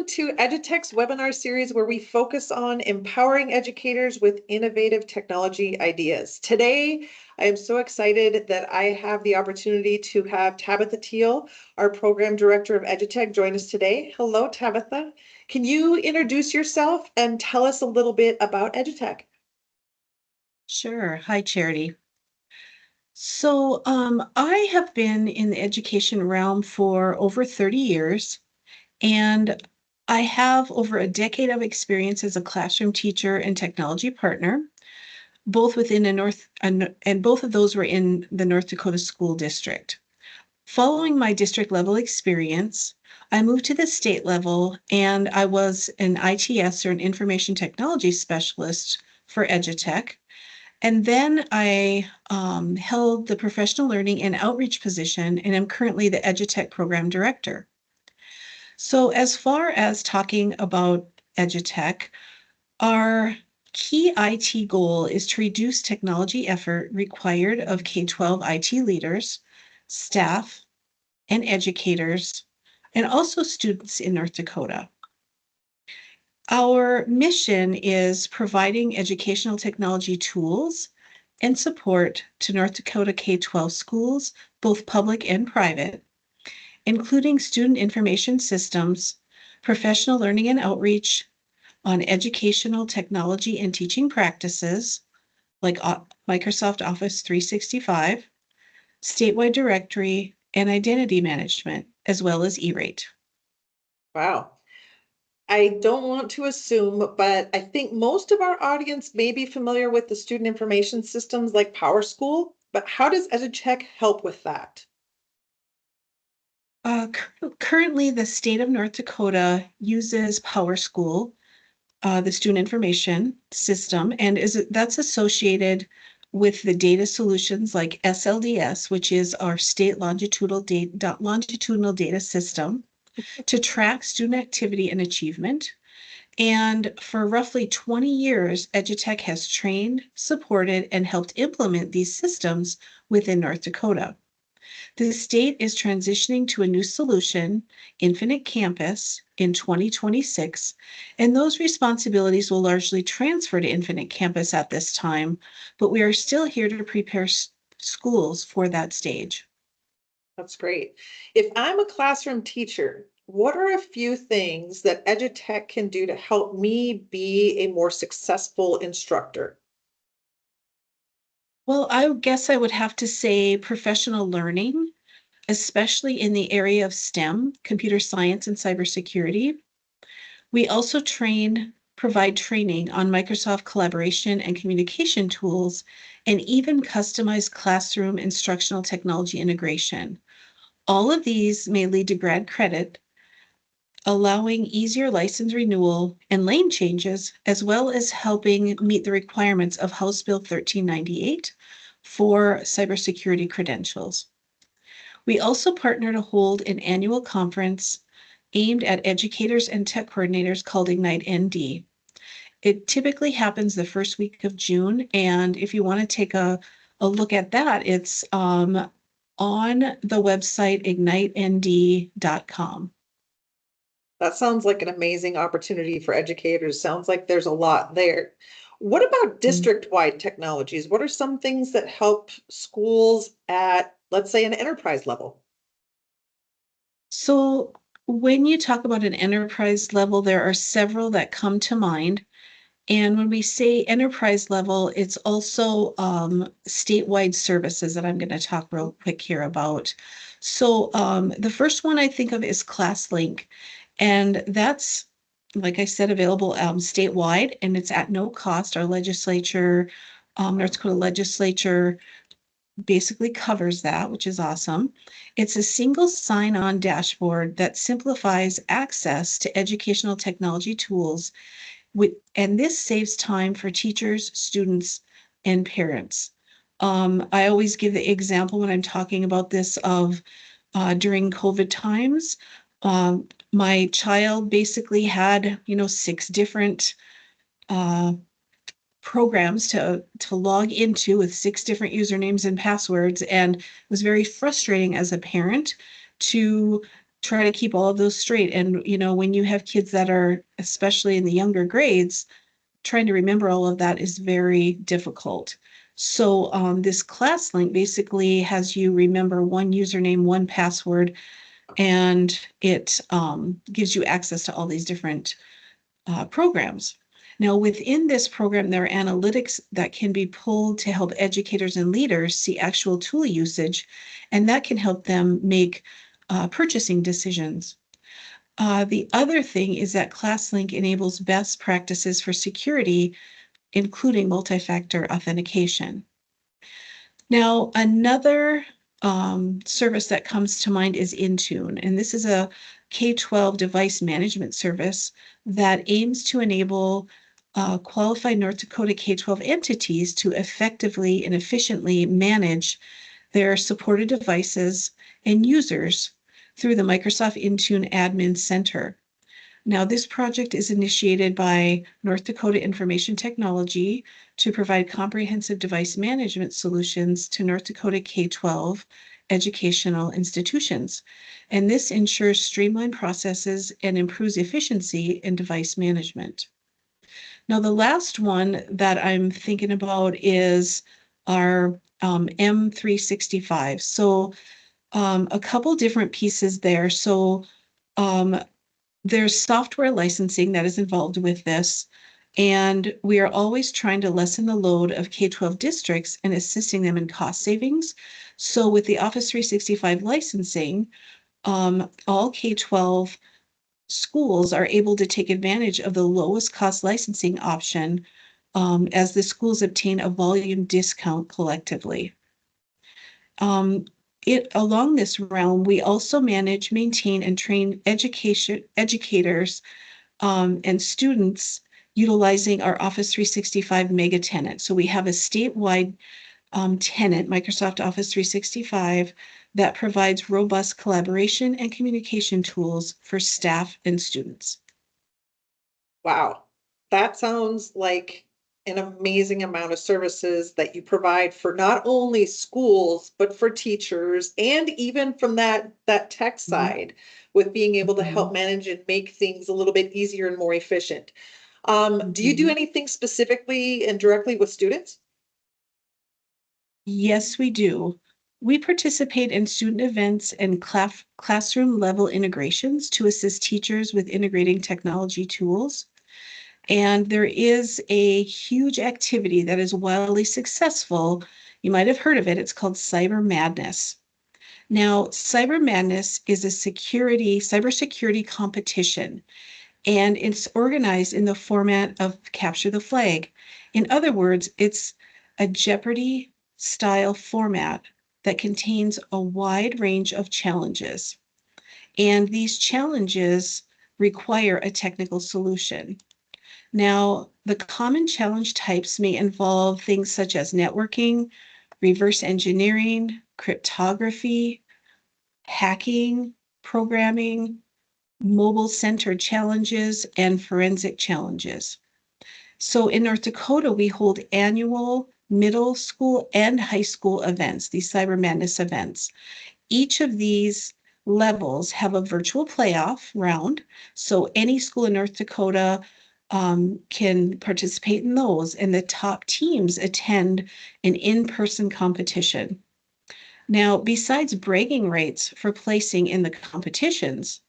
to EduTech's webinar series where we focus on empowering educators with innovative technology ideas. Today, I am so excited that I have the opportunity to have Tabitha Teal, our Program Director of EduTech, join us today. Hello, Tabitha. Can you introduce yourself and tell us a little bit about EduTech? Sure. Hi, Charity. So I have been in the education realm for over 30 years, and I have over a decade of experience as a classroom teacher and technology partner, both within and both of those were in the North Dakota School District. Following my district level experience, I moved to the state level and I was an ITS or an information technology specialist for EduTech. And then I held the professional learning and outreach position, and I'm currently the EduTech program director. So, as far as talking about EduTech, our key IT goal is to reduce technology effort required of K-12 IT leaders, staff, and educators, and also students in North Dakota. Our mission is providing educational technology tools and support to North Dakota K-12 schools, both public and private, including student information systems, professional learning and outreach on educational technology and teaching practices like Microsoft Office 365, statewide directory, and identity management, as well as E-rate. Wow. I don't want to assume, but I think most of our audience may be familiar with the student information systems like PowerSchool, but how does EduTech help with that? Currently, the state of North Dakota uses PowerSchool, the student information system, and that's associated with the data solutions like SLDS, which is our state longitudinal data system to track student activity and achievement. And for roughly 20 years, EduTech has trained, supported, and helped implement these systems within North Dakota. The state is transitioning to a new solution, Infinite Campus, in 2026, and those responsibilities will largely transfer to Infinite Campus at this time, but we are still here to prepare schools for that stage. That's great. If I'm a classroom teacher, what are a few things that EduTech can do to help me be a more successful instructor? Well, I guess I would have to say professional learning, especially in the area of STEM, computer science and cybersecurity. We also provide training on Microsoft collaboration and communication tools, and even customized classroom instructional technology integration. All of these may lead to grad credit, allowing easier license renewal and lane changes, as well as helping meet the requirements of House Bill 1398 for cybersecurity credentials. We also partner to hold an annual conference aimed at educators and tech coordinators called NDIT-ND. It typically happens the first week of June, and if you want to take a look at that, it's on the website ignitend.com. That sounds like an amazing opportunity for educators. Sounds like there's a lot there. What about district-wide technologies? What are some things that help schools at, let's say, an enterprise level? So when you talk about an enterprise level, there are several that come to mind. And when we say enterprise level, it's also statewide services that I'm going to talk real quick here about. So the first one I think of is ClassLink, and that's, like I said, available statewide, and it's at no cost. Our legislature, North Dakota legislature, basically covers that, which is awesome. It's a single sign-on dashboard that simplifies access to educational technology tools, and this saves time for teachers, students, and parents. I always give the example when I'm talking about this of during COVID times, my child basically had, 6 different programs to log into with 6 different usernames and passwords, and it was very frustrating as a parent to try to keep all of those straight. And, when you have kids that are, especially in the younger grades, trying to remember all of that is very difficult. So this class link basically has you remember one username, one password, and it gives you access to all these different programs. Now, within this program, there are analytics that can be pulled to help educators and leaders see actual tool usage, and that can help them make purchasing decisions. The other thing is that ClassLink enables best practices for security, including multi-factor authentication. Now, another service that comes to mind is Intune, and this is a K-12 device management service that aims to enable qualified North Dakota K-12 entities to effectively and efficiently manage their supported devices and users through the Microsoft Intune Admin Center. Now, this project is initiated by North Dakota Information Technology to provide comprehensive device management solutions to North Dakota K-12 educational institutions. And this ensures streamlined processes and improves efficiency in device management. Now, the last one that I'm thinking about is our M365. So, a couple different pieces there. So, um, there's software licensing that is involved with this, and we are always trying to lessen the load of K-12 districts and assisting them in cost savings. So with the Office 365 licensing, all K-12 schools are able to take advantage of the lowest cost licensing option as the schools obtain a volume discount collectively. Along this realm, we also manage, maintain, and train educators and students utilizing our Office 365 mega tenant. So we have a statewide tenant, Microsoft Office 365, that provides robust collaboration and communication tools for staff and students. Wow, that sounds like an amazing amount of services that you provide for not only schools, but for teachers and even from that tech side with being able to help Mhm. manage and make things a little bit easier and more efficient. Do you do Mhm. anything specifically and directly with students? Yes, we do. We participate in student events and classroom level integrations to assist teachers with integrating technology tools. And there is a huge activity that is wildly successful. You might have heard of it. It's called Cyber Madness. Now, Cyber Madness is a cybersecurity competition, and it's organized in the format of Capture the Flag. In other words, it's a Jeopardy style format that contains a wide range of challenges. And these challenges require a technical solution. Now, the common challenge types may involve things such as networking, reverse engineering, cryptography, hacking, programming, mobile-centered challenges, and forensic challenges. So in North Dakota, we hold annual middle school and high school events, these Cyber Madness events. Each of these levels have a virtual playoff round. So any school in North Dakota can participate in those, and the top teams attend an in-person competition. Now, besides bragging rights for placing in the competitions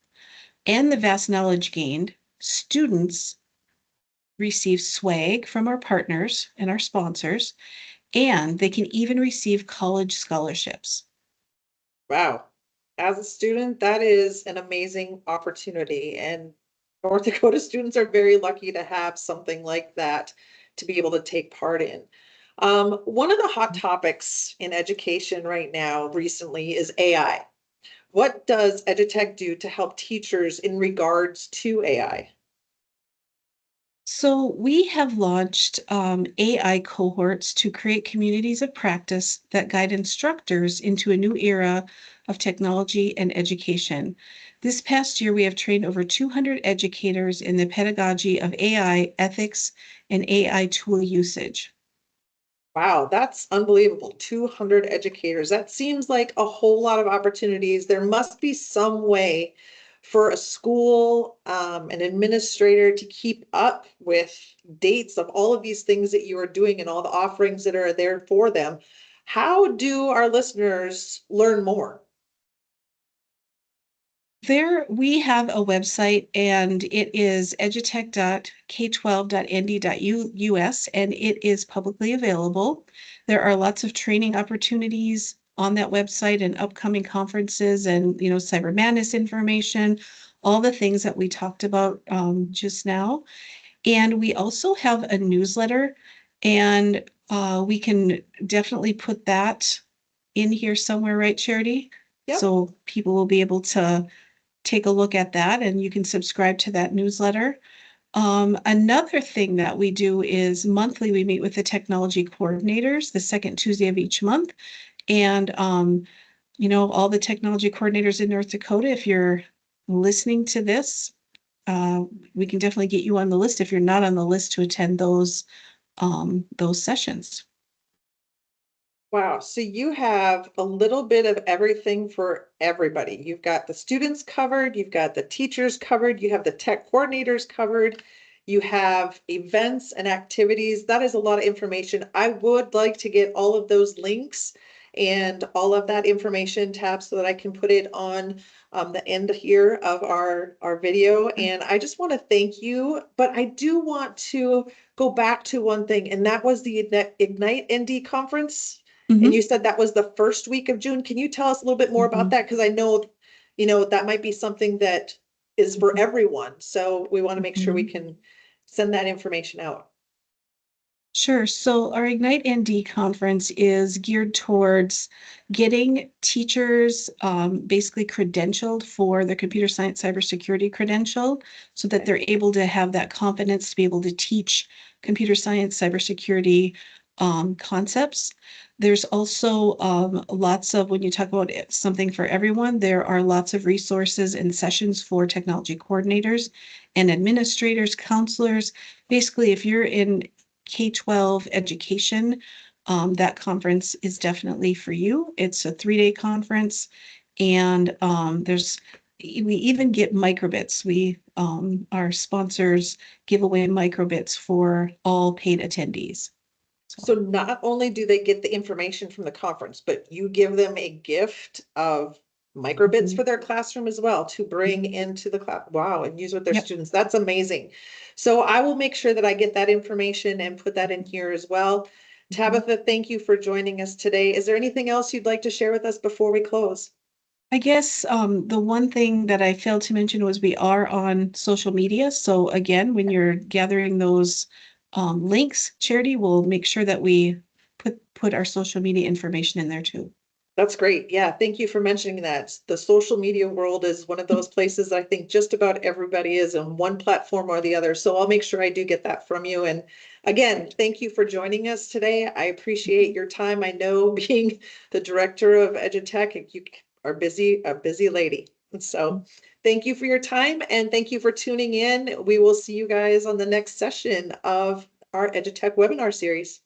and the vast knowledge gained, students receive swag from our partners and our sponsors, and they can even receive college scholarships. Wow. As a student, that is an amazing opportunity. And North Dakota students are very lucky to have something like that to be able to take part in. One of the hot topics in education right now recently is AI. What does EduTech do to help teachers in regards to AI? So we have launched AI cohorts to create communities of practice that guide instructors into a new era of technology and education. This past year, we have trained over 200 educators in the pedagogy of AI, ethics, and AI tool usage. Wow, that's unbelievable. 200 educators. That seems like a whole lot of opportunities. There must be some way for a school, an administrator to keep up with dates of all of these things that you are doing and all the offerings that are there for them. How do our listeners learn more? There, we have a website and it is edutech.k12.nd.us and it is publicly available. There are lots of training opportunities on that website and upcoming conferences and, Cyber Madness information, all the things that we talked about just now. And we also have a newsletter and we can definitely put that in here somewhere, right, Charity? Yep. So people will be able to take a look at that and you can subscribe to that newsletter. Another thing that we do is monthly, we meet with the technology coordinators the second Tuesday of each month. And, all the technology coordinators in North Dakota, if you're listening to this, uh, we can definitely get you on the list if you're not on the list to attend those sessions. Wow, so you have a little bit of everything for everybody. You've got the students covered, you've got the teachers covered, you have the tech coordinators covered, you have events and activities. That is a lot of information. I would like to get all of those links and all of that information tab so that I can put it on the end here of our video. And I just want to thank you, but I do want to go back to one thing, and that was the Ignite ND conference. And Mhm, you said that was the first week of June. Can you tell us a little bit more about mhm, that? Because I know, that might be something that is for mhm, everyone. So we want to make sure we mhm. can send that information out. Sure. So our Ignite ND conference is geared towards getting teachers basically credentialed for their computer science cybersecurity credential so that Okay. they're able to have that confidence to be able to teach computer science cybersecurity concepts. There's also lots of, when you talk about something for everyone, there are lots of resources and sessions for technology coordinators and administrators, counselors. Basically, if you're in K-12 education, that conference is definitely for you. It's a 3-day conference, and we even get microbits. Our sponsors give away microbits for all paid attendees. So So, not only do they get the information from the conference, but you give them a gift of microbits mhm, for their classroom as well to bring mhm. into the class. Wow, and use with their Yep. students. That's amazing. So I will make sure that I get that information and put that in here as well. Mhm. Tabitha, thank you for joining us today. Is there anything else you'd like to share with us before we close? I guess the one thing that I failed to mention was we are on social media. So again, when you're gathering those links, Charity will make sure that we put our social media information in there too. That's great. Yeah, thank you for mentioning that. The social media world is one of those places I think just about everybody is on one platform or the other. So I'll make sure I do get that from you. And again, thank you for joining us today. I appreciate your time. I know being the director of EduTech, you are busy, a busy lady. And so thank you for your time and thank you for tuning in. We will see you guys on the next session of our EduTech webinar series.